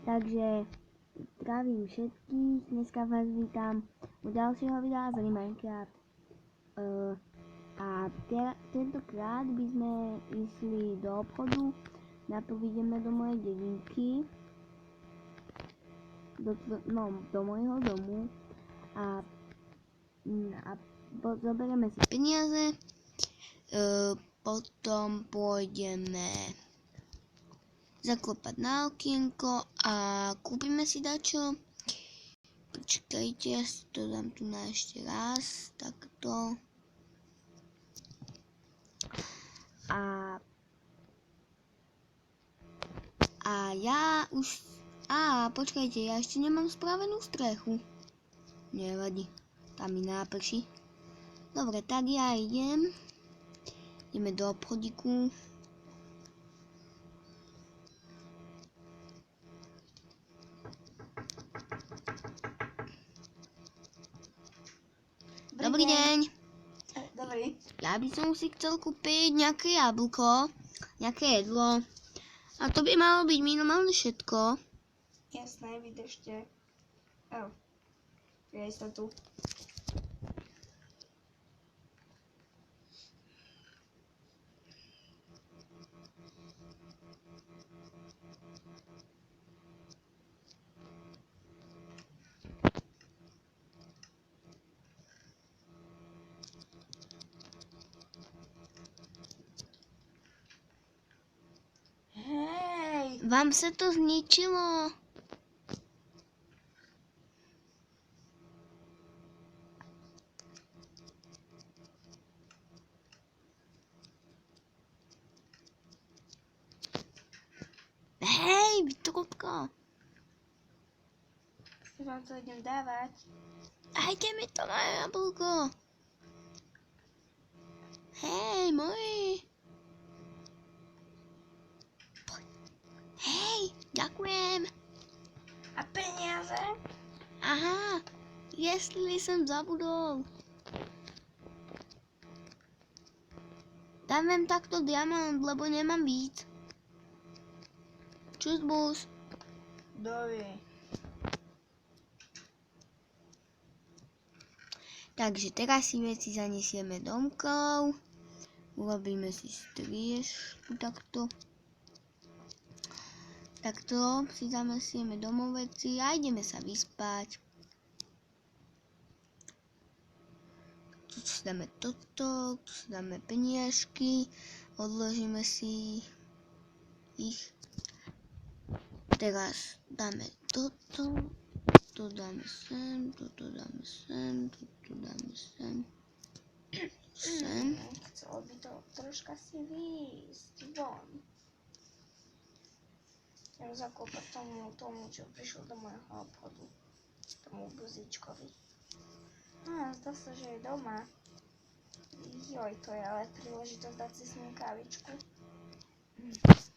Takže zdravím všetkých, dneska vás vítam u ďalšieho videa z Minecraft. Tentokrát by sme išli do obchodu, najprv ideme do mojej dedinky, do môjho domu a zoberieme si peniaze, potom pôjdeme zaklopať na okienko a kúpime si dačo. Počkajte, ja si to dám tu na ešte raz, takto. Počkajte, ja ešte nemám spravenú strechu. Nevadí, tam mi náprší. Dobre, tak ja ideme do obchodíku. Dobrý deň. Dobrý. Ja by som si chcel kúpiť nejaké jablko, nejaké jedlo. A to by malo byť minimálne všetko. Jasné, vydržte. Ja som tu. Hej! Vám sa to zničilo? Hej, vytrubka. Už vám to idem dávať. Dajte mi to na jablko. Hej, moji. Hej, ďakujem. A peniaze? Aha, jestli som zabudol. Dám vám takto diamant, lebo nemám víc. Čus bus. Dovi. Takže teraz si veci zanesieme domkov. Urobíme si striežku takto. Takto si zanesieme domov veci a ideme sa vyspať. Tu si dáme toto, tu si dáme peniažky, odložíme si ich. Teraz dáme toto, to dáme sem, toto dáme sem, toto dáme sem. Sem. Chcelo by to troška si výjsť von. Ja zakopať tomu, čo prišiel do môjho obchodu. Tomu buzíčkovi. Zdá sa, že je doma. Joj, to je ale príležitosť dať si s ním kávičku.